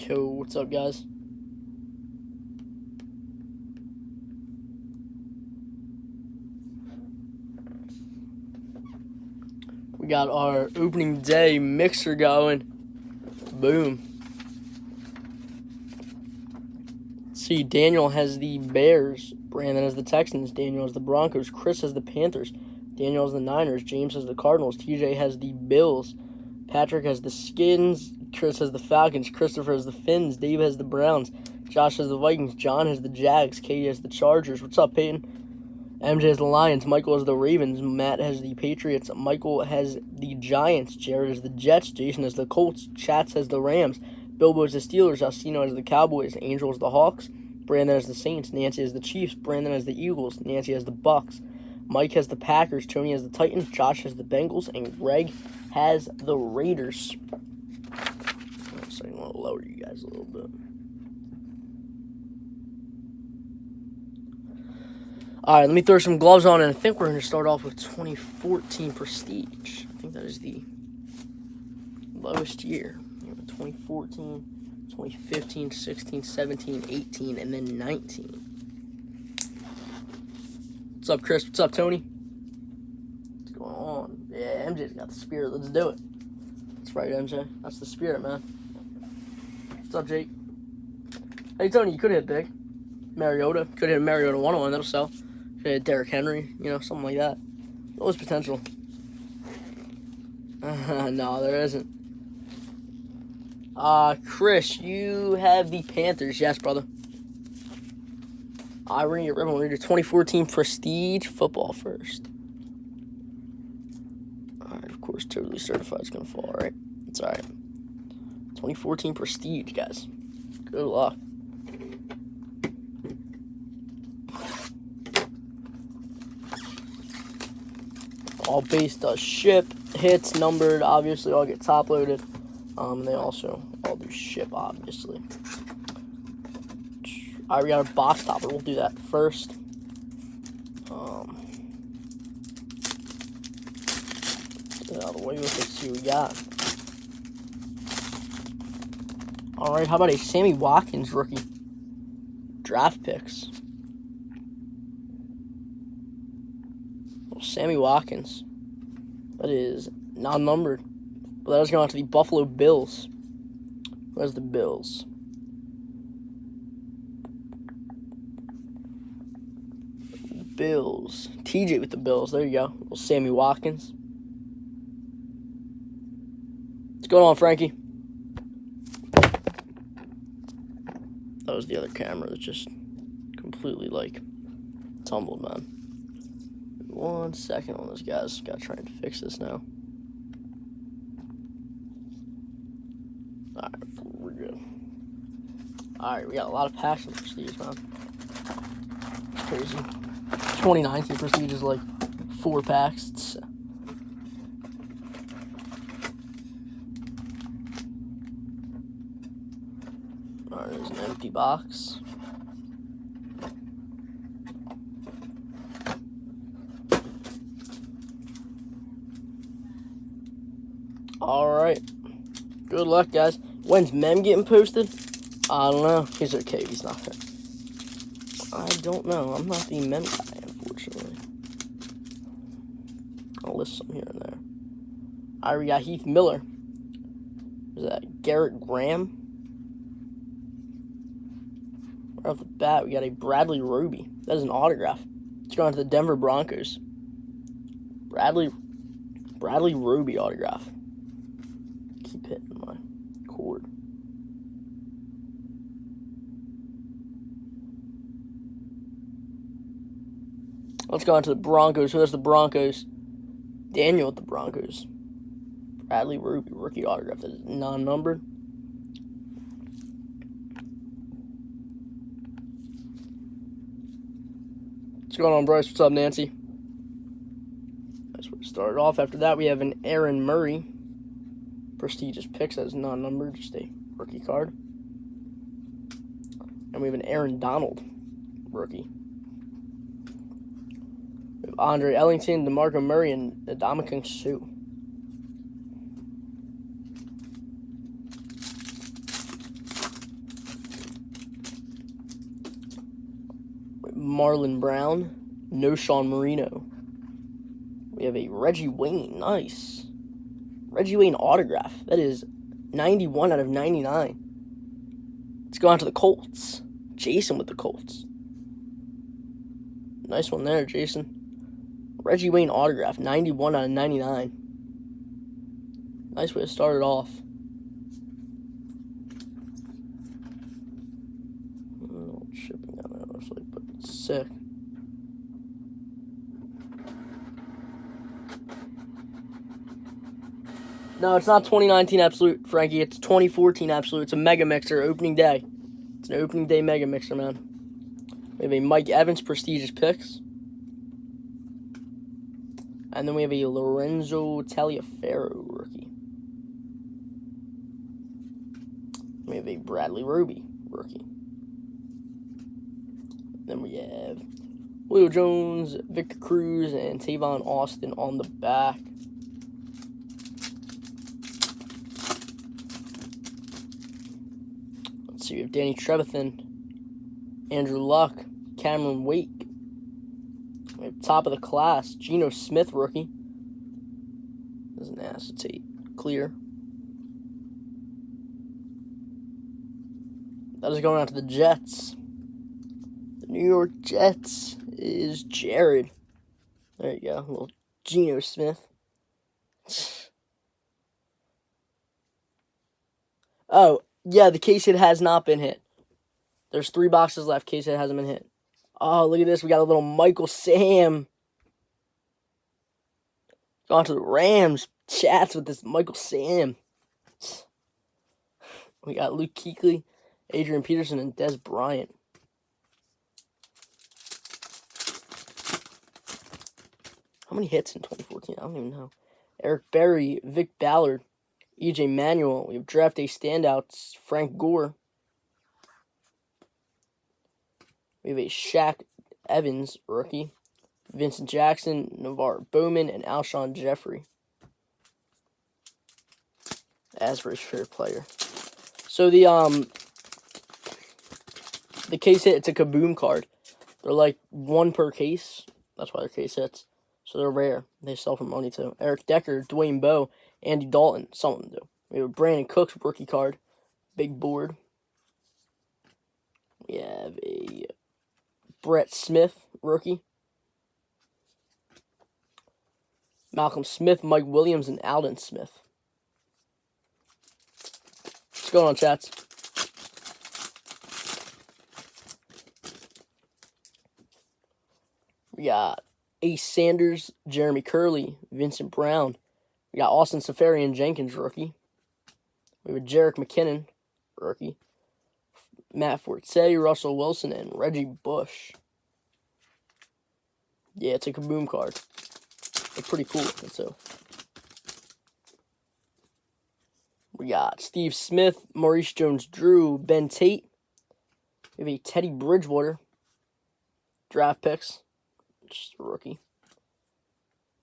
Cool. What's up, guys? We got our opening day mixer going. Boom. See, Daniel has the Bears. Brandon has the Texans. Daniel has the Broncos. Chris has the Panthers. Daniel has the Niners. James has the Cardinals. TJ has the Bills. Patrick has the Skins. Chris has the Falcons. Christopher has the Finns. Dave has the Browns. Josh has the Vikings. John has the Jags. Katie has the Chargers. What's up, Peyton? MJ has the Lions. Michael has the Ravens. Matt has the Patriots. Michael has the Giants. Jared has the Jets. Jason has the Colts. Chats has the Rams. Bilbo has the Steelers. Alcino has the Cowboys. Angel has the Hawks. Brandon has the Saints. Nancy has the Chiefs. Brandon has the Eagles. Nancy has the Bucks. Mike has the Packers. Tony has the Titans. Josh has the Bengals. And Greg has the Raiders. So I'm going to lower you guys a little bit. All right, let me throw some gloves on, and I think we're going to start off with 2014 Prestige. I think that is the lowest year. 2014, 2015, 16, 17, 18, and then 19. What's up, Chris? What's up, Tony? What's going on? Yeah, MJ's got the spirit. Let's do it. That's right, MJ. That's the spirit, man. What's up, Jake? Hey, Tony, you could hit big. Mariota. Could hit Mariota 1-on-1. That'll sell. Could hit Derrick Henry. Something like that. Always potential. No, there isn't. Chris, you have the Panthers. Yes, brother. We're going to get ribbon. We're going to do 2014 Prestige football first. All right, of course, totally certified is going to fall, right? It's all right. 2014 Prestige, guys. Good luck. All base does ship. Hits, numbered, obviously, all get top loaded. And they also all do ship, obviously. All right, we got a box topper. We'll do that first. Get out of the way. Let's see what we got. All right, how about a Sammy Watkins rookie? Draft picks. Well, Sammy Watkins. That is non-numbered. But that is going to the Buffalo Bills. Where's the Bills? Bills. TJ with the Bills. There you go. Little Sammy Watkins. What's going on, Frankie? That was the other camera that just completely, tumbled, man. 1 second on this, guys. Gotta try and fix this now. Alright, we're good. Alright, we got a lot of passion Prestige, man. It's crazy. 2019 Prestige is 4 packs. Alright, there's an empty box. Alright. Good luck, guys. When's Mem getting posted? I don't know. He's okay if he's not there. I don't know. I'm not the Mem guy, unfortunately. I'll list some here and there. Alright, we got Heath Miller. Is that Garrett Graham? Right off the bat, we got a Bradley Roby. That is an autograph. It's going to the Denver Broncos. Bradley Roby autograph. Keep hitting my cord. Let's go on to the Broncos. Who has the Broncos? Daniel with the Broncos. Bradley Roby, rookie autograph. That is non-numbered. What's going on, Bryce? What's up, Nancy? That's where it started off. After that, we have an Aaron Murray. Prestigious picks as non-numbered, just a rookie card. And we have an Aaron Donald rookie. We have Andre Ellington, DeMarco Murray, and Ndamukong Suh. Marlon Brown. No Sean Marino. We have a Reggie Wayne. Nice. Reggie Wayne autograph. That is 91 out of 99. Let's go on to the Colts. Jason with the Colts. Nice one there, Jason. Reggie Wayne autograph. 91 out of 99. Nice way to start it off. Shipping down there, looks like, but sick. No, it's not 2019 Absolute, Frankie. It's 2014 Absolute. It's a Mega Mixer opening day. It's an opening day Mega Mixer, man. We have a Mike Evans Prestigious Picks. And then we have a Lorenzo Taliaferro rookie. We have a Bradley Roby rookie. Then we have Julio Jones, Victor Cruz, and Tavon Austin on the back. Let's see, we have Danny Trevathan, Andrew Luck, Cameron Wake. We have top of the class, Geno Smith rookie. Doesn't acetate clear. That is going out to the Jets. New York Jets is Jared. There you go. A little Geno Smith. Oh, yeah, the case hit has not been hit. There's 3 boxes left. Case hit hasn't been hit. Oh, look at this. We got a little Michael Sam. Gone to the Rams. Chats with this Michael Sam. We got Luke Kuechly, Adrian Peterson, and Des Bryant. How many hits in 2014? I don't even know. Eric Berry, Vic Ballard, EJ Manuel. We have draft day standouts, Frank Gore. We have a Shaq Evans rookie, Vincent Jackson, Navarre Bowman, and Alshon Jeffrey. Asbury's favorite player. So the case hit, it's a Kaboom card. They're like 1 per case. That's why they're case hits. So they're rare. They sell for money too. Eric Decker, Dwayne Bowe, Andy Dalton. Some of them do. We have Brandon Cooks rookie card. Big board. We have a Brett Smith rookie. Malcolm Smith, Mike Williams, and Aldon Smith. What's going on, chats? We got Ace Sanders, Jeremy Curley, Vincent Brown. We got Austin Safarian Jenkins, rookie. We have Jerick McKinnon, rookie. Matt Forte, Russell Wilson, and Reggie Bush. Yeah, it's a Kaboom card. They're pretty cool. So we got Steve Smith, Maurice Jones-Drew, Ben Tate. We have a Teddy Bridgewater. Draft picks. Just a rookie.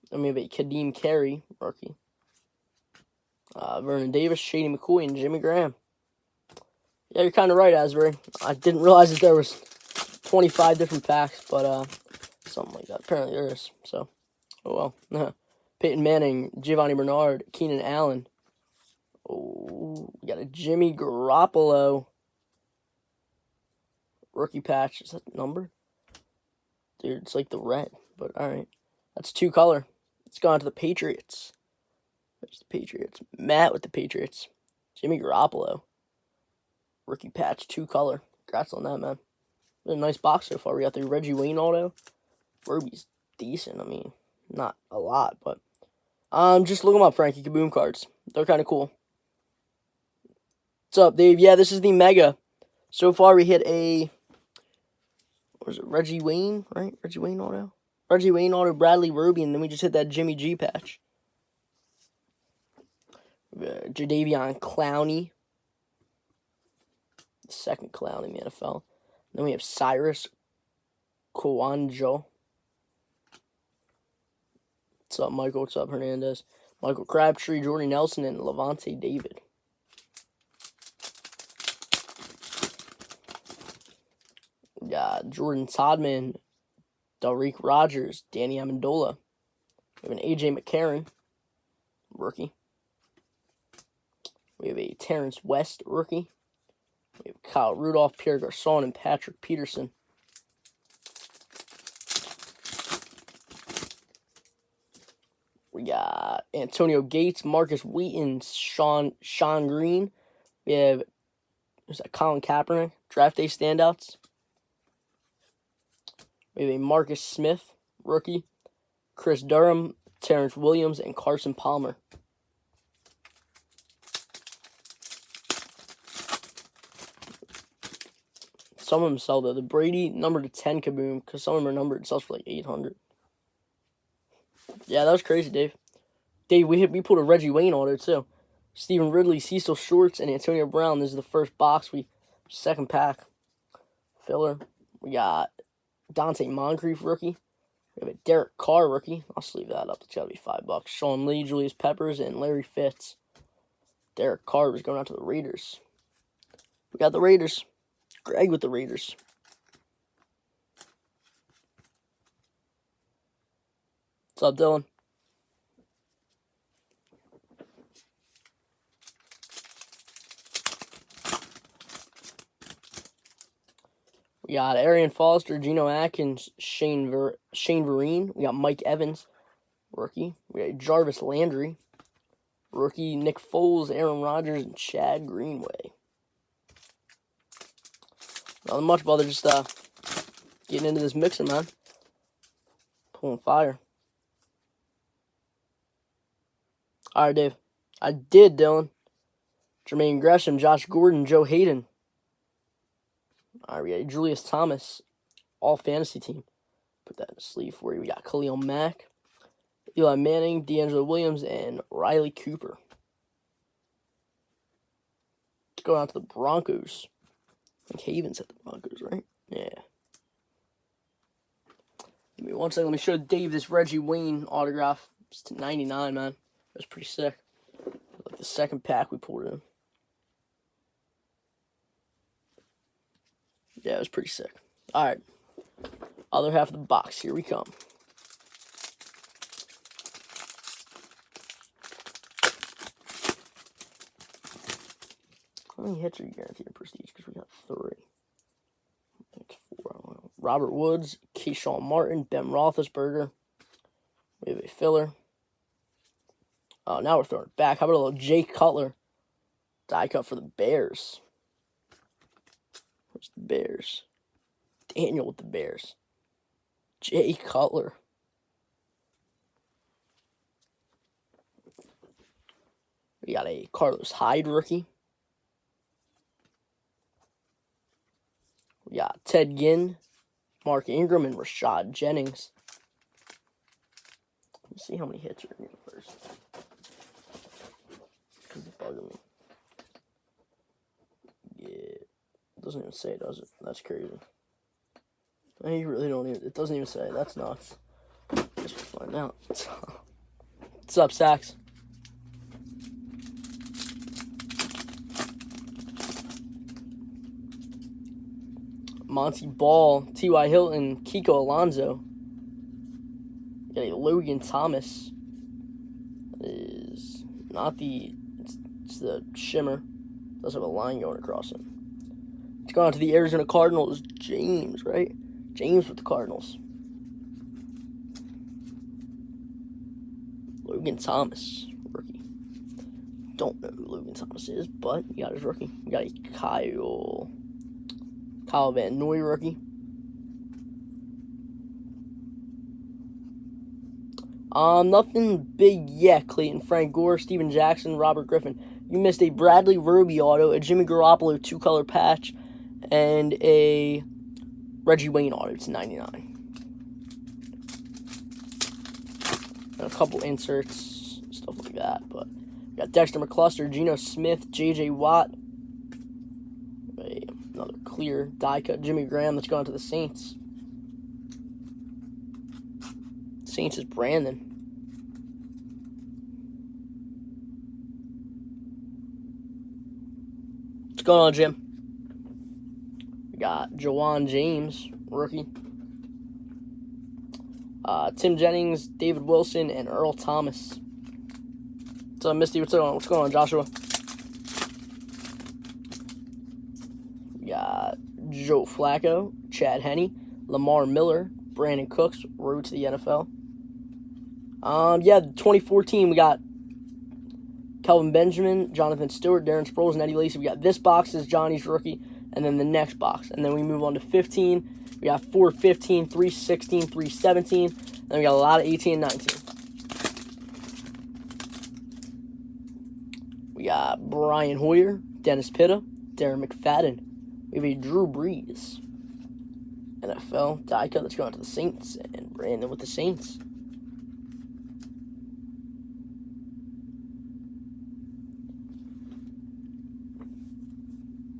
Then we have a Kadeem Carey, rookie. Vernon Davis, Shady McCoy, and Jimmy Graham. Yeah, you're kind of right, Asbury. I didn't realize that there was 25 different packs, but something like that. Apparently there is. So, oh well. Peyton Manning, Giovanni Bernard, Keenan Allen. Oh, we got a Jimmy Garoppolo rookie patch. Is that numbered? Dude, it's like the red, but alright. That's 2 color. Let's go on to the Patriots. There's the Patriots. Matt with the Patriots. Jimmy Garoppolo. Rookie patch, 2 color. Congrats on that, man. Been a nice box so far. We got the Reggie Wayne auto. Roby's decent. I mean, not a lot, but just look them up, Frankie. Kaboom cards. They're kind of cool. What's up, Dave? Yeah, this is the Mega. So far, we hit a... What was it? Reggie Wayne, right? Reggie Wayne auto? Reggie Wayne auto, Bradley Roby, and then we just hit that Jimmy G patch. Jadeveon Clowney. The second Clowney in the NFL. Then we have Cyrus Kouandjo. What's up, Michael? What's up, Hernandez? Michael Crabtree, Jordy Nelson, and Levante David. We got Jordan Todman, Delrick Rogers, Danny Amendola. We have an A.J. McCarron, rookie. We have a Terrence West, rookie. We have Kyle Rudolph, Pierre Garçon, and Patrick Peterson. We got Antonio Gates, Marcus Wheaton, Sean Green. We have Colin Kaepernick, draft day standouts. We have a Marcus Smith, rookie. Chris Durham, Terrence Williams, and Carson Palmer. Some of them sell though. The Brady numbered to 10 Kaboom, because some of them are numbered. It sells for like 800. Yeah, that was crazy, Dave. Dave, we pulled a Reggie Wayne auto too. Stephen Ridley, Cecil Shorts, and Antonio Brown. This is the first box. Second pack. Filler. We got Dante Moncrief, rookie. We have a Derek Carr, rookie. I'll sleeve that up. It's got to be $5. Sean Lee, Julius Peppers, and Larry Fitz. Derek Carr was going out to the Raiders. We got the Raiders. Greg with the Raiders. What's up, Dylan? We got Arian Foster, Geno Atkins, Shane Vereen. We got Mike Evans, rookie. We got Jarvis Landry, rookie. Nick Foles, Aaron Rodgers, and Chad Greenway. Nothing much, brother. Just getting into this mixer, man. Pulling fire. All right, Dave. I did, Dylan. Jermaine Gresham, Josh Gordon, Joe Hayden. All right, we got Julius Thomas, all fantasy team. Put that in the sleeve for you. We got Khalil Mack, Eli Manning, D'Angelo Williams, and Riley Cooper. Let's go on to the Broncos. I think Havens at the Broncos, right? Yeah. Give me one second. Let me show Dave this Reggie Wayne autograph. It's to 99, man. That's pretty sick. Like the second pack we pulled in. Yeah, it was pretty sick. All right. Other half of the box. Here we come. How many hits are you guaranteed in Prestige? Because we got 3. That's 4. I don't know. Robert Woods, Keyshawn Martin, Ben Roethlisberger. We have a filler. Oh, now we're throwing it back. How about a little Jay Cutler? Die cut for the Bears. Where's the Bears? Daniel with the Bears. Jay Cutler. We got a Carlos Hyde rookie. We got Ted Ginn, Mark Ingram, and Rashad Jennings. Let's see how many hits are in here first. Because it's bugging me. Yeah. It doesn't even say, does it? That's crazy. You really don't even... It doesn't even say. That's nuts. Guess we'll find out. What's up, Sax? Monty Ball, T.Y. Hilton, Kiko Alonso. Got a Logan Thomas. That is not the... It's the shimmer. It does have a line going across it. It's going on to the Arizona Cardinals. James, right? James with the Cardinals. Logan Thomas, rookie. Don't know who Logan Thomas is, but he got his rookie. We got a Kyle Van Noy rookie. Nothing big yet. Clayton Frank Gore, Steven Jackson, Robert Griffin. You missed a Bradley Roby auto, a Jimmy Garoppolo 2-color patch, and a Reggie Wayne auto to 99. And a couple inserts, stuff like that. But we got Dexter McCluster, Geno Smith, J.J. Watt. Another clear die cut Jimmy Graham. Let's go on to the Saints. Saints is Brandon. What's going on, Jim? We got Jawan James, rookie. Tim Jennings, David Wilson, and Earl Thomas. What's up, Misty? What's going on, Joshua? We got Joe Flacco, Chad Henne, Lamar Miller, Brandon Cooks, road to the NFL. 2014, we got Kelvin Benjamin, Jonathan Stewart, Darren Sproles, and Eddie Lacy. We got this box is Johnny's rookie, and then the next box. And then we move on to 15. We got 415, 316, 317. And then we got a lot of 18 and 19. We got Brian Hoyer, Dennis Pitta, Darren McFadden. We have a Drew Brees. NFL die cut. Let's go on to the Saints. And Brandon with the Saints.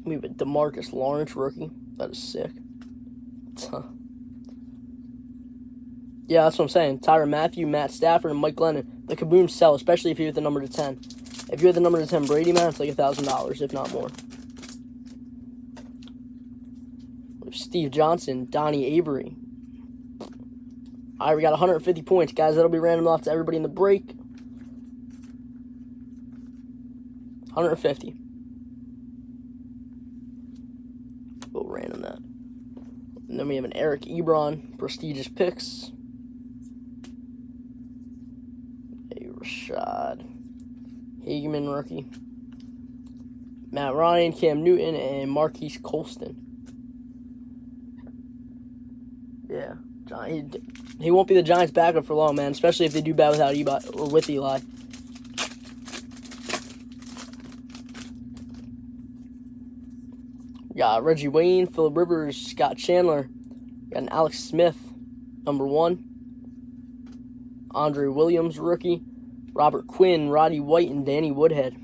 We have a DeMarcus Lawrence rookie. That is sick. Yeah, that's what I'm saying. Tyrann Mathieu, Matt Stafford, and Mike Glennon. The Kaboom sell, especially if you hit the number to 10. If you hit the number to 10 Brady, man, it's like $1,000, if not more. We have Steve Johnson, Donnie Avery. All right, we got 150 points, guys. That'll be random off to everybody in the break. 150. We'll random that. And then we have an Eric Ebron, prestigious picks. A Rashad Hageman rookie. Matt Ryan, Cam Newton, and Marquise Colston. Yeah, he won't be the Giants' backup for long, man. Especially if they do bad without Eli or with Eli. We got Reggie Wayne, Phillip Rivers, Scott Chandler. We got an Alex Smith, number 1. Andre Williams, rookie. Robert Quinn, Roddy White, and Danny Woodhead.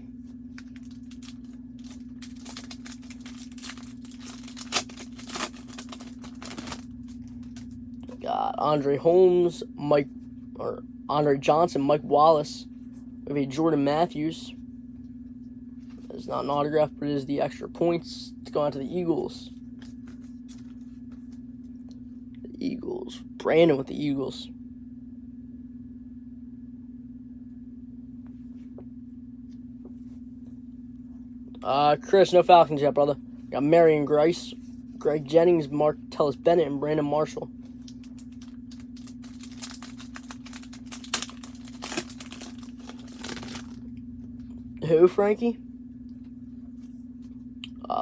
We got Andre Holmes, Andre Johnson, Mike Wallace. We have a Jordan Matthews. It's not an autograph, but it is the extra points. Let's go on to the Eagles. The Eagles. Brandon with the Eagles. Chris, no Falcons yet, brother. Got Marion Grice, Greg Jennings, Martellus Bennett, and Brandon Marshall. Who, Frankie?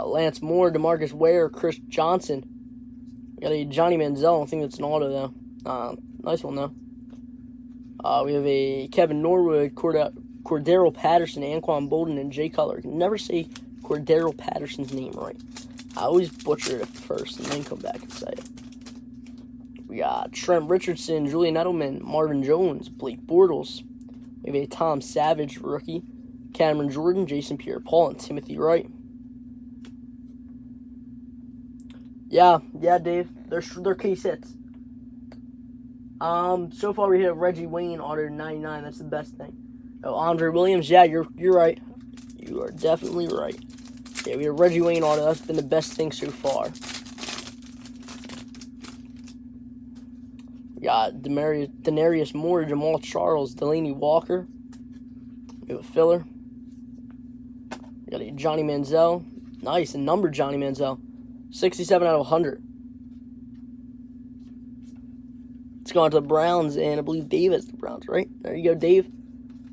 Lance Moore, DeMarcus Ware, Chris Johnson. We got a Johnny Manziel. I don't think that's an auto, though. Nice one, though. We have a Kevin Norwood, Cordero Patterson, Anquan Bolden, and Jay Cutler. I can never say Cordero Patterson's name right. I always butcher it first and then come back and say it. We got Trent Richardson, Julian Edelman, Marvin Jones, Blake Bortles. We have a Tom Savage rookie, Cameron Jordan, Jason Pierre-Paul, and Timothy Wright. Yeah, Dave. They're case hits. So far we hit Reggie Wayne auto 99. That's the best thing. Oh, Andre Williams. Yeah, you're right. You are definitely right. Yeah, we have Reggie Wayne auto. That's been the best thing so far. We got Denarius Moore, Jamal Charles, Delaney Walker. We have a filler. We got a Johnny Manziel. Nice, a numbered Johnny Manziel. 67 out of 100. Let's go on to the Browns, and I believe Dave has the Browns, right? There you go, Dave.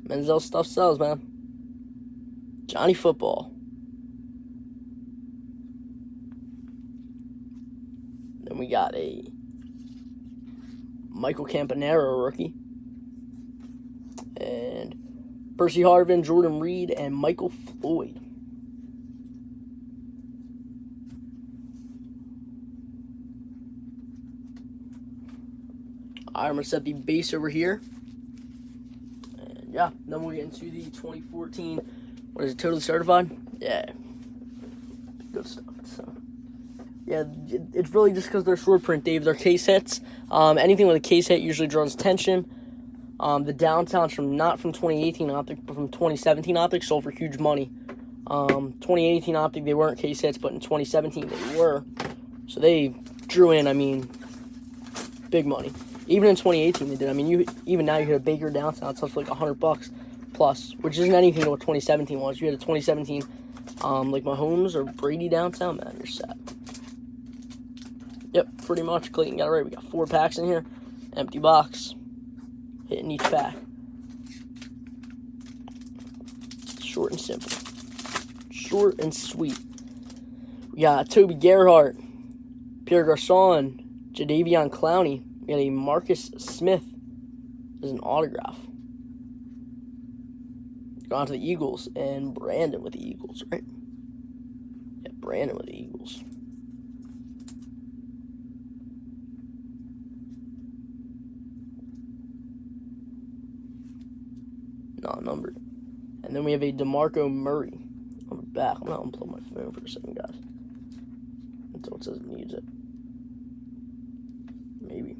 Manziel stuff sells, man. Johnny Football. Then we got a Michael Campanaro rookie. And Percy Harvin, Jordan Reed, and Michael Floyd. I'm going to set the base over here. And yeah, then we'll get into the 2014. What is it, Totally Certified? Yeah. Good stuff. So, yeah, it's really just because they're short print, Dave. They're case hits. Anything with a case hit usually draws attention. The downtowns not from 2018 Optic, but from 2017 Optic sold for huge money. 2018 Optic, they weren't case hits, but in 2017 they were. So they drew in, I mean, big money. Even in 2018 they did. I mean, even now you hit a Baker downtown, it's up for like $100 plus, which isn't anything to what 2017 was. You had a 2017, like Mahomes or Brady downtown, man, you're set. Yep, pretty much. Clayton got it right. We got 4 packs in here. Empty box. Hitting each pack. Short and simple. Short and sweet. We got Toby Gerhart, Pierre Garçon, Jadeveon Clowney. We got a Marcus Smith as an autograph. Go on to the Eagles, and Brandon with the Eagles, right? Yeah, Brandon with the Eagles. Not numbered. And then we have a DeMarco Murray on the back. I'm going to unplug my phone for a second, guys. Until it says it needs it. Maybe.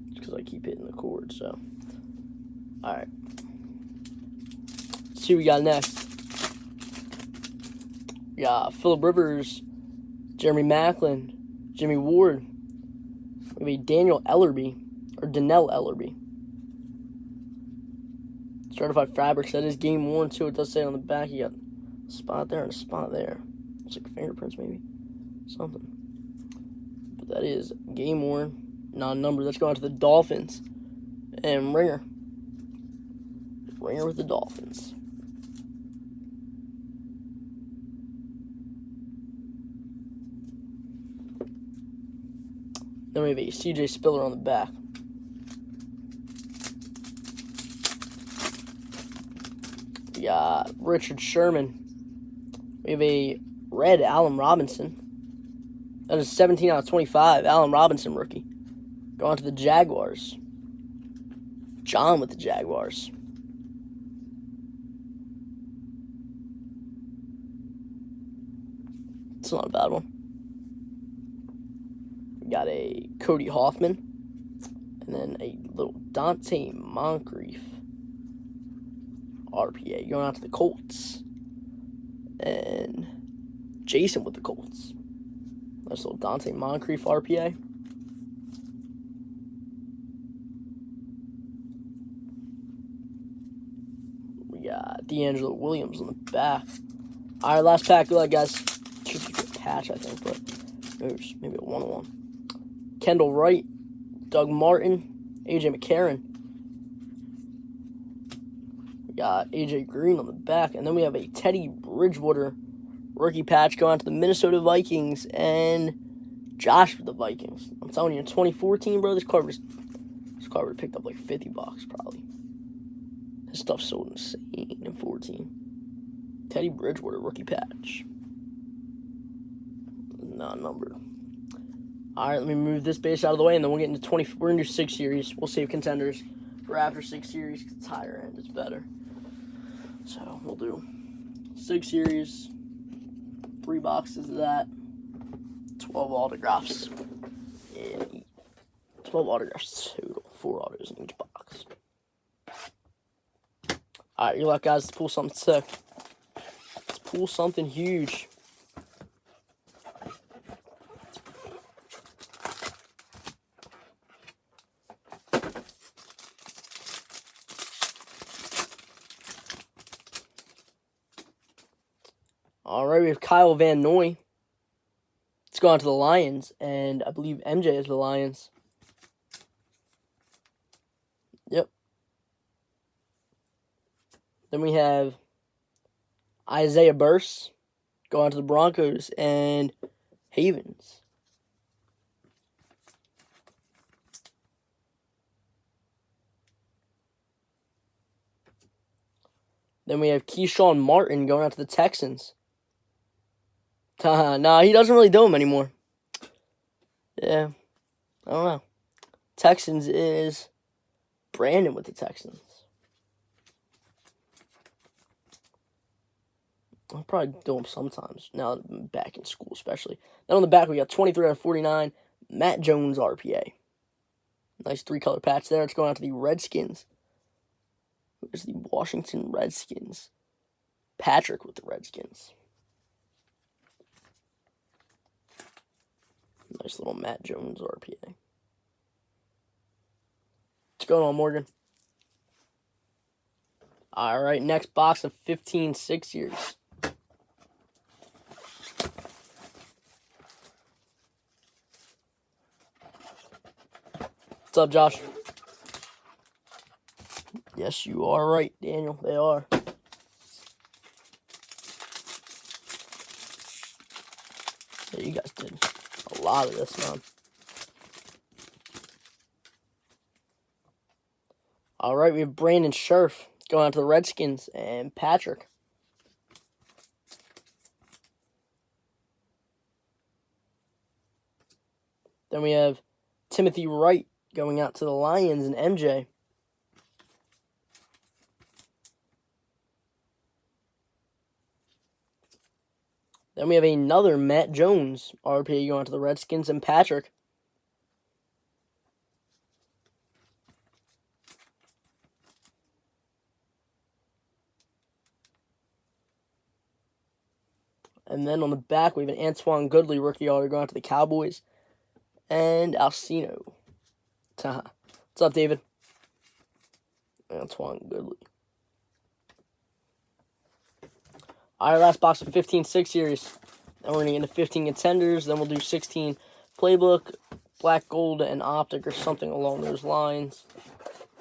Just because I keep hitting the cord, so. Alright. Let's see what we got next. We got Phillip Rivers, Jeremy Maclin, Jimmy Ward. We have a Daniel Ellerby, or Dannell Ellerby. Certified Fabrics. That is game worn, too. It does say on the back you got a spot there and a spot there. It's like fingerprints, maybe. Something. But that is game worn, non-numbered. Let's go on to the Dolphins. And Ringer. Ringer with the Dolphins. Then we have a CJ Spiller on the back. We got Richard Sherman. We have a red Allen Robinson. That is 17 out of 25. Allen Robinson rookie. Go on to the Jaguars. John with the Jaguars. It's not a bad one. We got a Cody Hoffman. And then a little Dante Moncrief. RPA. Going out to the Colts. And Jason with the Colts. Nice little Dante Moncrief RPA. We got D'Angelo Williams on the back. Alright, last pack. Good luck, guys. Should be a patch, I think, but there's maybe a 1-on-1. Kendall Wright, Doug Martin, AJ McCarron. We got AJ Green on the back, and then we have a Teddy Bridgewater rookie patch going on to the Minnesota Vikings and Josh with the Vikings. I'm telling you, in 2014, bro, this card would have picked up like $50 probably. This stuff sold insane in 14. Teddy Bridgewater rookie patch. Not numbered. Alright, let me move this base out of the way, and then we'll get into 20. We're going to do 6 series. We'll save contenders for after 6 series because it's higher end. It's better. So, we'll do 6 series, 3 boxes of that, 12 autographs. And 12 autographs total. 4 autos in each box. Alright, your luck, guys. Let's pull something sick. Let's pull something huge. All right, we have Kyle Van Noy. Let's go on to the Lions, and I believe MJ is the Lions. Yep. Then we have Isaiah Burse. Go on to the Broncos and Havens. Then we have Keyshawn Martin going out to the Texans. Nah, he doesn't really do them anymore. Yeah, I don't know. Texans is Brandon with the Texans. I'll probably do them sometimes, now that I'm back in school especially. Then on the back, we got 23 out of 49, Matt Jones RPA. Nice 3-color patch there. It's going out to the Redskins. Where's the Washington Redskins? Patrick with the Redskins. Nice little Matt Jones RPA. What's going on, Morgan? All right, next box of 15 6-years. What's up, Josh? Yes, you are right, Daniel. They are. Yeah, you guys did a lot of this, man. All right, we have Brandon Scherff going out to the Redskins and Patrick. Then we have Timothy Wright going out to the Lions and MJ. Then we have another Matt Jones RPA going to the Redskins and Patrick. And then on the back, we have an Antoine Goodley rookie auto going to the Cowboys and Alcino. What's up, David? Antoine Goodley. All right, last box of 15 6-years. Then we're going to get into 15 contenders. Then we'll do 16 playbook, black, gold, and optic, or something along those lines.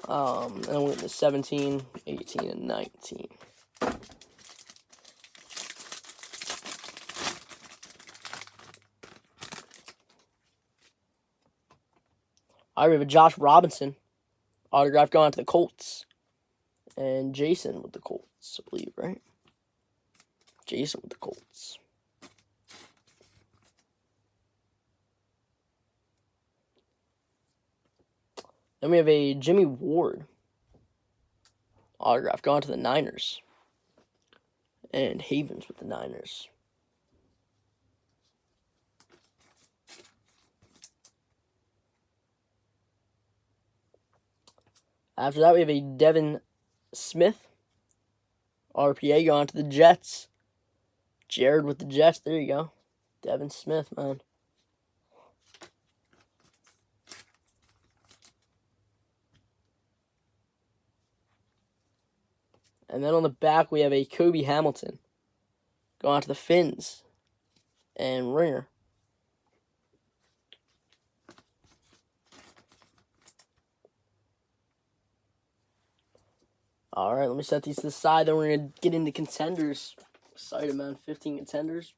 And then we'll get into 17, 18, and 19. All right, we have a Josh Robinson autograph going to the Colts. And Jason with the Colts, I believe, right? Jason with the Colts. Then we have a Jimmy Ward autograph going to the Niners. And Havens with the Niners. After that, we have a Devin Smith RPA going to the Jets. Jared with the Jets. There you go. Devin Smith, man. And then on the back, we have a Kobe Hamilton going out to the Finns and Ringer. All right, let me set these to the side. Then we're going to get into contenders. Excited, man. 15 contenders.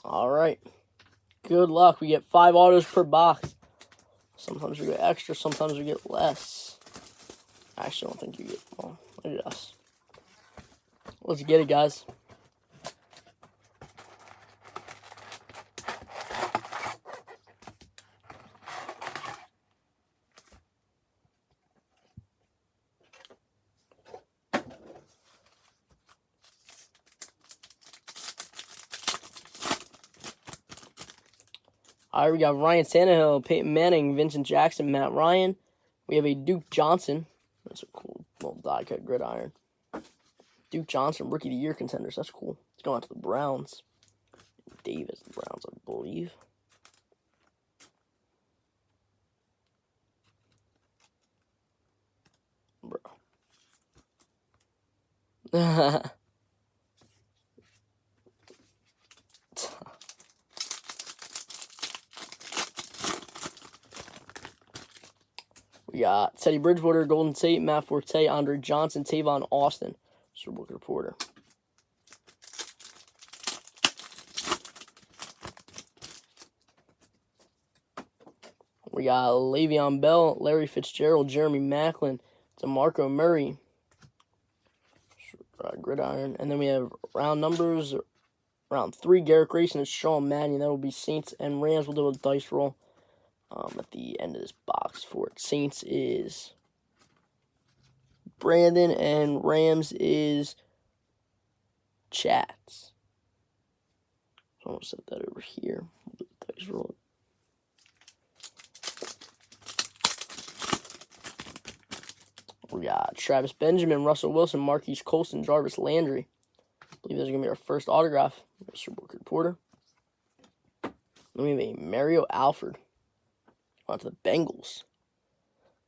All right. Good luck. We get 5 autos per box. Sometimes we get extra, sometimes we get less. I actually don't think you get more. Look at us. Let's get it, guys. All right, we got Ryan Tannehill, Peyton Manning, Vincent Jackson, Matt Ryan. We have a Duke Johnson. That's a cool little die-cut gridiron. Duke Johnson, Rookie of the Year contenders. That's cool. It's going out to the Browns. Davis, the Browns, I believe. Bro. We got Teddy Bridgewater, Golden Tate, Matt Forte, Andre Johnson, Tavon Austin. Mr. Book Reporter. We got Le'Veon Bell, Larry Fitzgerald, Jeremy Maclin, DeMarco Murray. Gridiron. And then we have round numbers. Round 3, Garrett Grayson and Sean Mannion. That will be Saints and Rams. We'll do a dice roll at the end of this box for it. Saints is Brandon and Rams is Chats. So I'm going to set that over here. We'll do the dice roll. We got Travis Benjamin, Russell Wilson, Marquise Colston, Jarvis Landry. I believe those are going to be our first autograph. Mr. Booker Porter. Then we have a Mario Alford. On to the Bengals.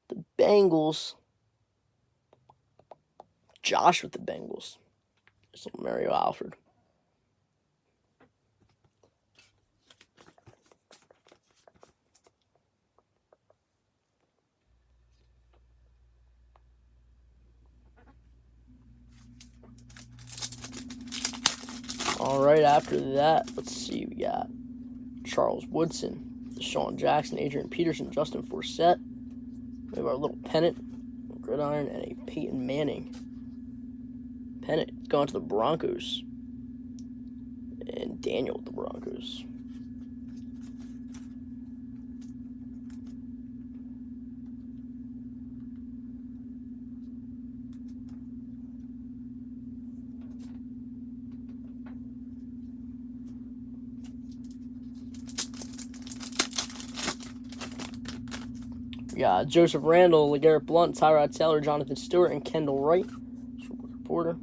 The Bengals. Josh with the Bengals. Just Mario Alford. All right, after that, let's see. We got Charles Woodson, Deshaun Jackson, Adrian Peterson, Justin Forsett. We have our little pennant, gridiron, and a Peyton Manning pennant. Going to the Broncos. And Daniel with the Broncos. We got Joseph Randall, LeGarrette Blount, Tyrod Taylor, Jonathan Stewart, and Kendall Wright. Reporter.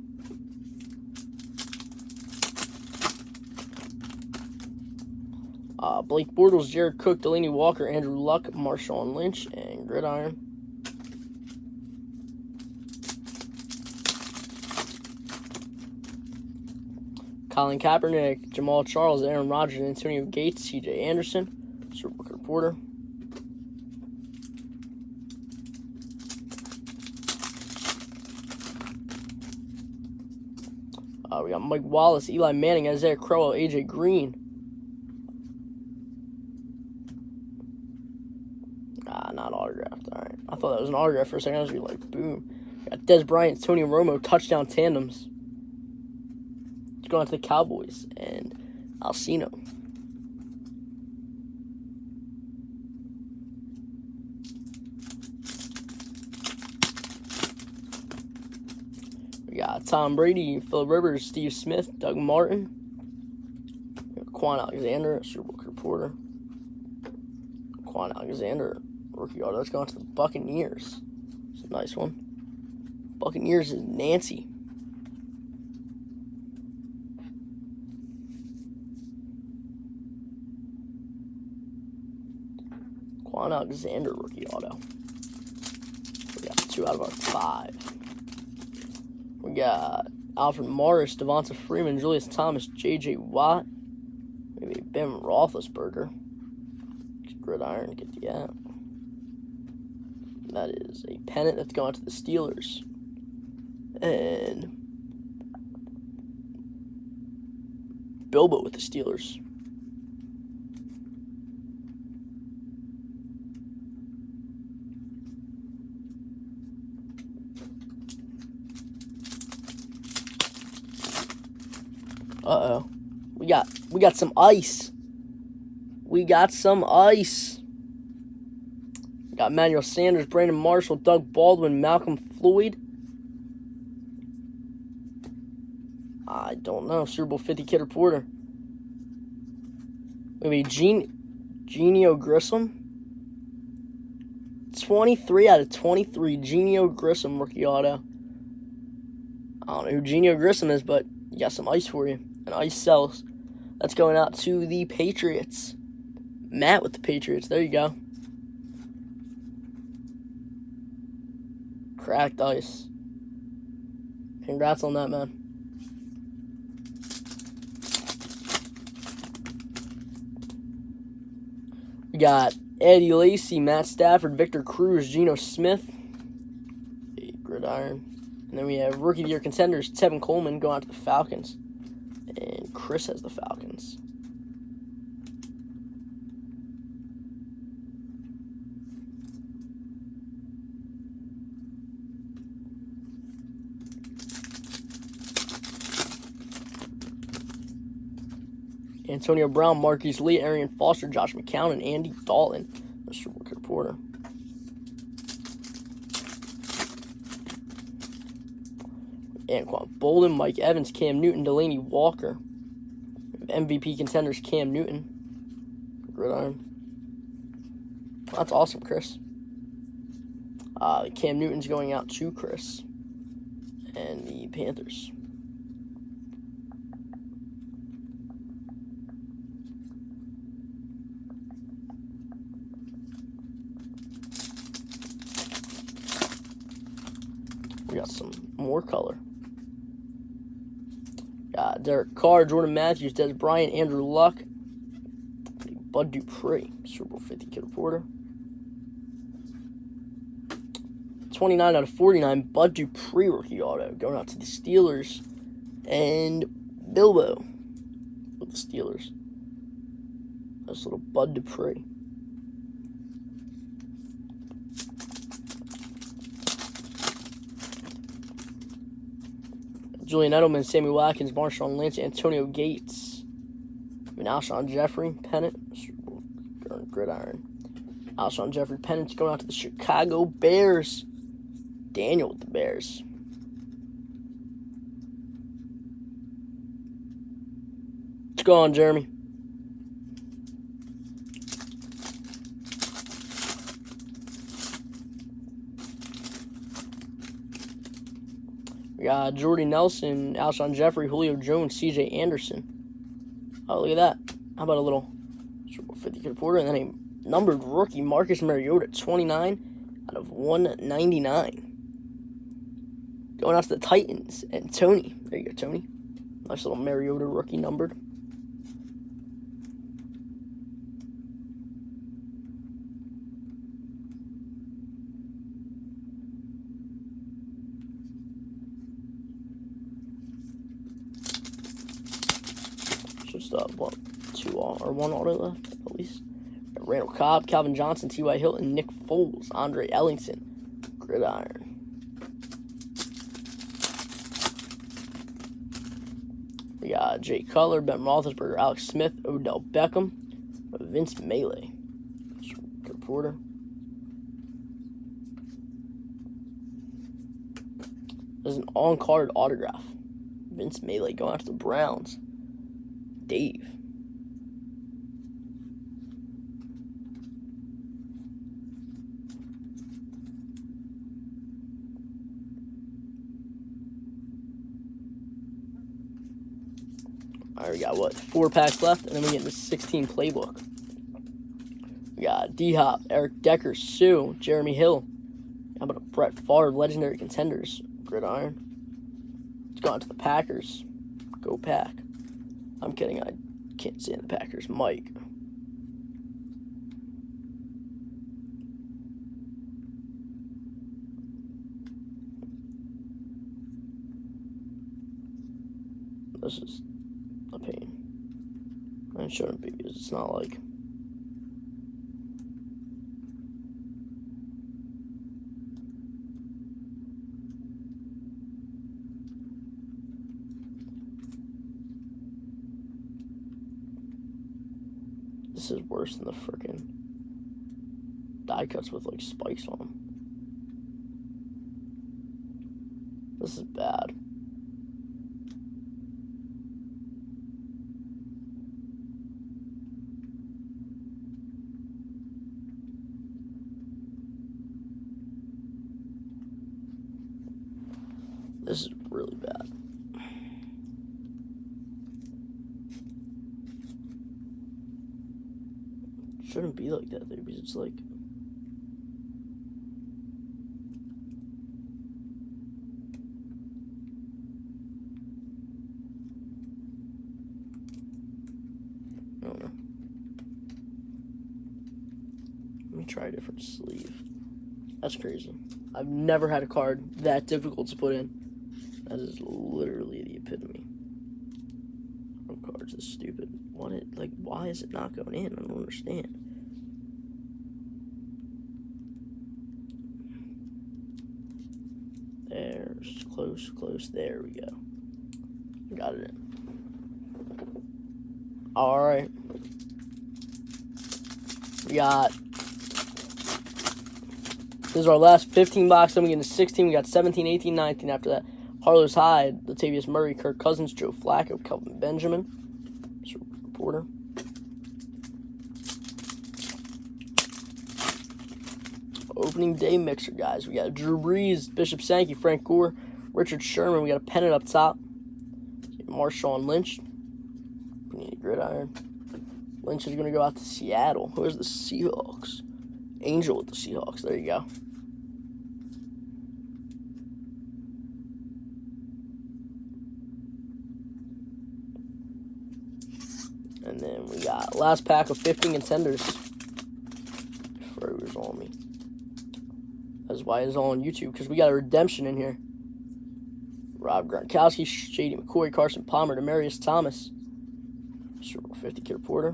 Blake Bortles, Jared Cook, Delaney Walker, Andrew Luck, Marshawn Lynch, and gridiron. Colin Kaepernick, Jamal Charles, Aaron Rodgers, Antonio Gates, C.J. Anderson. Sir Booker Reporter. We got Mike Wallace, Eli Manning, Isaiah Crowell, A.J. Green. Not autographed. All right. I thought that was an autograph for a second. I was going to be like, boom. We got Dez Bryant, Tony Romo, touchdown tandems. Let's go on to the Cowboys and Alcino. We got Tom Brady, Phillip Rivers, Steve Smith, Doug Martin, Quan Alexander, Super Bowl reporter. Quan Alexander, rookie auto. Let's go on to the Buccaneers. It's a nice one. Buccaneers is Nancy. Quan Alexander, rookie auto. We got 2 out of our 5. We got Alfred Morris, Devonta Freeman, Julius Thomas, J.J. Watt, maybe Ben Roethlisberger. Gridiron, get the app. That is a pennant that's going to the Steelers. And Bilbo with the Steelers. Uh-oh. We got some ice. We got some ice. We got Emmanuel Sanders, Brandon Marshall, Doug Baldwin, Malcolm Floyd. I don't know. Super Bowl 50 Kid Reporter. Maybe Genio Grissom. 23 out of 23. Genio Grissom rookie auto. I don't know who Genio Grissom is, but you got some ice for you. And ice sells. That's going out to the Patriots. Matt with the Patriots. There you go. Cracked ice. Congrats on that, man. We got Eddie Lacy, Matt Stafford, Victor Cruz, Geno Smith. A gridiron. And then we have Rookie of the Year contenders, Tevin Coleman going out to the Falcons. And Chris has the Falcons. Antonio Brown, Marquise Lee, Arian Foster, Josh McCown, and Andy Dalton. Mr. Rookie Reporter. Anquan Bolden, Mike Evans, Cam Newton, Delaney Walker. MVP contenders, Cam Newton. Gridiron. That's awesome, Chris. Cam Newton's going out to Chris and the Panthers. We got some more color. Derek Carr, Jordan Matthews, Des Bryant, Andrew Luck, Bud Dupree, Super Bowl 50 kid reporter. 29 out of 49, Bud Dupree rookie auto going out to the Steelers, and Bilbo with the Steelers. Nice little Bud Dupree. Julian Edelman, Sammy Watkins, Marshawn Lynch, Antonio Gates, Alshon Jeffrey, pennant, gridiron. Alshon Jeffrey pennant's going out to the Chicago Bears. Daniel with the Bears. Let's go on, Jeremy. We got Jordy Nelson, Alshon Jeffrey, Julio Jones, C.J. Anderson. Oh, look at that. How about a little Super Bowl 50 kid reporter, and then a numbered rookie, Marcus Mariota, 29 out of 199. Going out to the Titans, and Tony. There you go, Tony. Nice little Mariota rookie numbered. Just one auto left at least. Randall Cobb, Calvin Johnson, T.Y. Hilton, Nick Foles, Andre Ellington, gridiron. We got Jay Cutler, Ben Roethlisberger, Alex Smith, Odell Beckham, Vince Melee, reporter. There's an on-card autograph. Vince Melee going out to the Browns. Dave. All right, we got 4 packs left, and then we get the 16 playbook. We got D-Hop, Eric Decker, Sue, Jeremy Hill. How about a Brett Favre, legendary contenders, gridiron. Let's go on to the Packers. Go Pack. I'm kidding, I can't stand the Packers. Mike. This is a pain. I shouldn't be because it's not like... This is worse than the frickin' die cuts with like spikes on them. This is bad. This is really bad. Shouldn't be like that though, because it's like... I don't know. Let me try a different sleeve. That's crazy. I've never had a card that difficult to put in. That is literally the epitome of cards. This stupid. Why is it not going in? I don't understand. There's close. There we go. Got it in. All right. We got. This is our last 15 box. Then we get into 16. We got 17, 18, 19 after that. Carlos Hyde, Latavius Murray, Kirk Cousins, Joe Flacco, Kelvin Benjamin. Reporter. opening day mixer, guys. We got Drew Brees, Bishop Sankey, Frank Gore, Richard Sherman. We got a pennant up top. Marshawn Lynch. We need a gridiron. Lynch is going to go out to Seattle. Where's the Seahawks? Angel with the Seahawks. There you go. And then we got last pack of 15 contenders. Froze on me. That's why it's all on YouTube, because we got a redemption in here. Rob Gronkowski, Shady McCoy, Carson Palmer, Demaryius Thomas. Super Bowl 50 Kid Porter.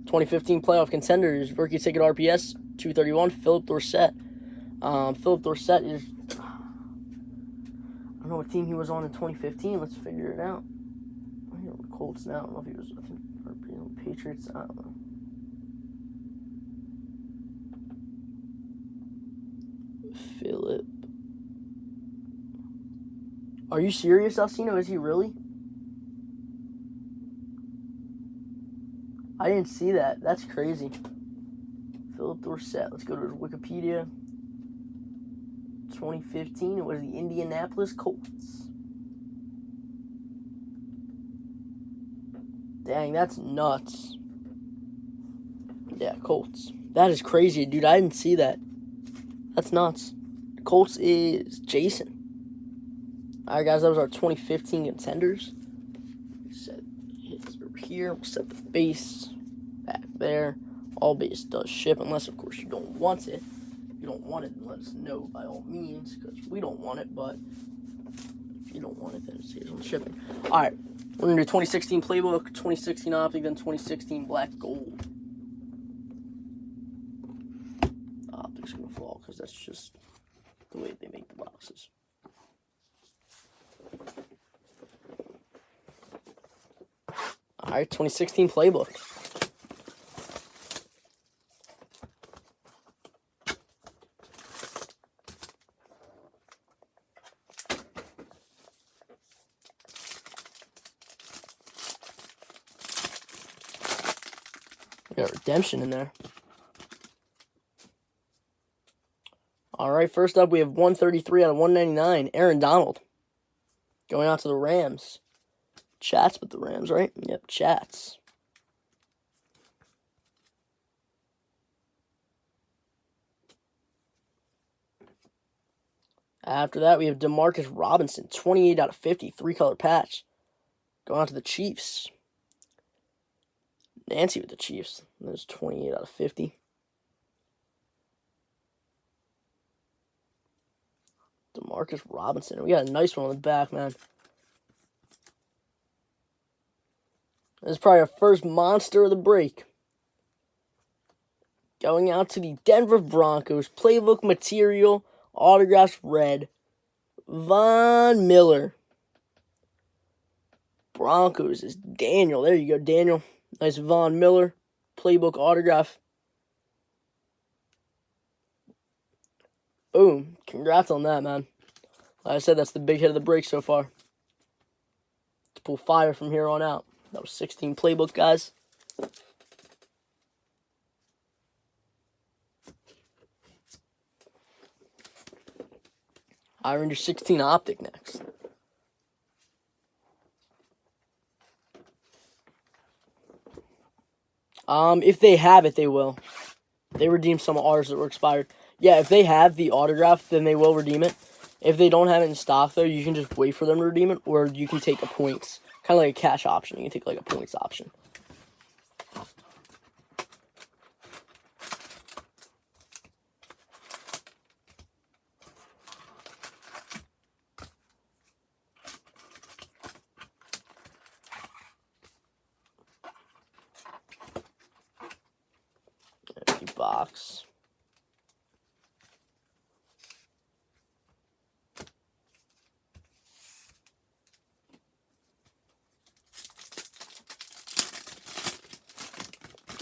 2015 playoff contenders, rookie ticket RPS, 231, Philip Dorsett. Philip Dorsett is, I don't know what team he was on in 2015. Let's figure it out. I think the Colts now. I don't know if he was, I think, or Patriots. I don't know. Philip. Are you serious, Alcino? Is he really? I didn't see that. That's crazy. Philip Dorsett. Let's go to his Wikipedia. 2015, it was the Indianapolis Colts. Dang, that's nuts. Yeah, Colts. That is crazy, dude. I didn't see that. That's nuts. Colts is Jason. Alright, guys, that was our 2015 contenders. Set hits over here. We'll set the base back there. All base does ship, unless, of course, you don't want it. If you don't want it, then let us know by all means, because we don't want it, but if you don't want it, then it stays on shipping. Alright, we're going to do 2016 Playbook, 2016 Optic, then 2016 Black Gold. The Optic's going to fall, because that's just the way they make the boxes. Alright, 2016 Playbook. We got redemption in there. Alright, first up we have 133 out of 199. Aaron Donald. Going out to the Rams. Chats with the Rams, right? Yep, Chats. After that, we have Demarcus Robinson, 28 out of 50, 3-color patch. Going out to the Chiefs. Nancy with the Chiefs. There's 28 out of 50. Demarcus Robinson. We got a nice one on the back, man. This is probably our first monster of the break. Going out to the Denver Broncos. Playbook material. Autographs red. Von Miller. Broncos is Daniel. There you go, Daniel. Nice Von Miller. Playbook autograph. Boom. Congrats on that, man. Like I said, that's the big hit of the break so far. Let's pull fire from here on out. That was 16 Playbook, guys. Islander 16 Optic next. If they have it, they will. They redeem some of ours that were expired. Yeah, if they have the autograph, then they will redeem it. If they don't have it in stock, though, you can just wait for them to redeem it, or you can take a points. Kind of like a cash option. You can take like a points option. Empty box.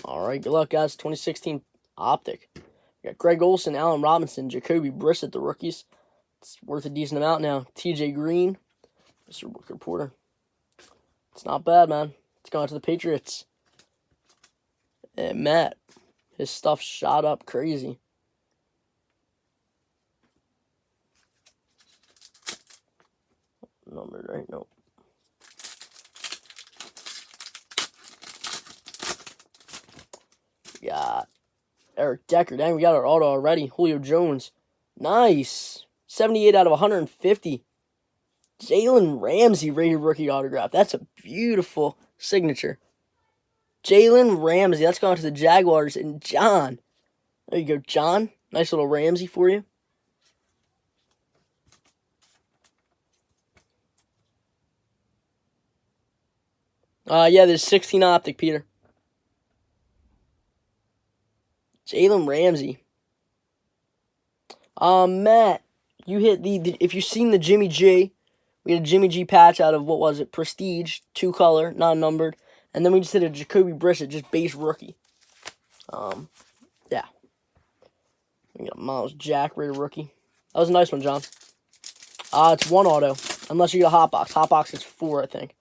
All right, good luck, guys. 2016 Optic. We got Greg Olsen, Allen Robinson, Jacoby Brissett, the rookies. It's worth a decent amount now. TJ Green, Mr. Booker Porter. It's not bad, man. It's going to the Patriots. And Matt, His stuff shot up crazy. Numbered, right? Nope. We got Eric Decker. Dang, we got our auto already. Julio Jones. Nice. 78 out of 150. Jalen Ramsey rated rookie autograph. That's a beautiful signature. Jalen Ramsey. That's going to the Jaguars. And John. There you go, John. Nice little Ramsey for you. Yeah, there's 16 optic, Peter. Jalen Ramsey. Matt, you hit the if you've seen the Jimmy G, we had a Jimmy G patch out of, what was it, Prestige, 2-color, non-numbered. And then we just did a Jacoby Brissett, just base rookie. Yeah. We got Miles Jack, rated rookie. That was a nice one, John. It's 1 auto, unless you get a hot box. Hot box is 4, I think.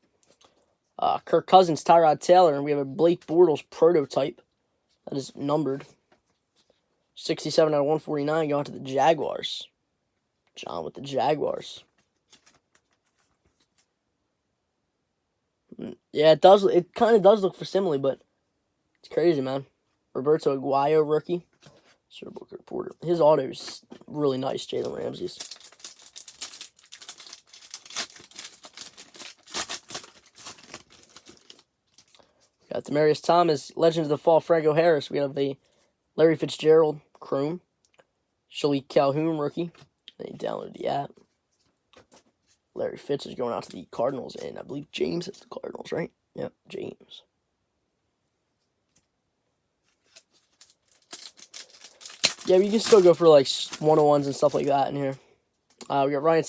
Kirk Cousins, Tyrod Taylor, and we have a Blake Bortles prototype that is numbered. 67 out of 149 going to the Jaguars. John with the Jaguars. Yeah, it does. It kind of does look for simile, but it's crazy, man. Roberto Aguayo, rookie. Book reporter. His auto is really nice, Jalen Ramsey's. Got Demaryius Thomas, Legends of the Fall, Franco Harris. We have the Larry Fitzgerald, Chrome. Shalik Calhoun, rookie. They downloaded the app. Larry Fitz is going out to the Cardinals, and I believe James is the Cardinals, right? Yep, James. Yeah, we can still go for like 101s and stuff like that in here. We got Ryan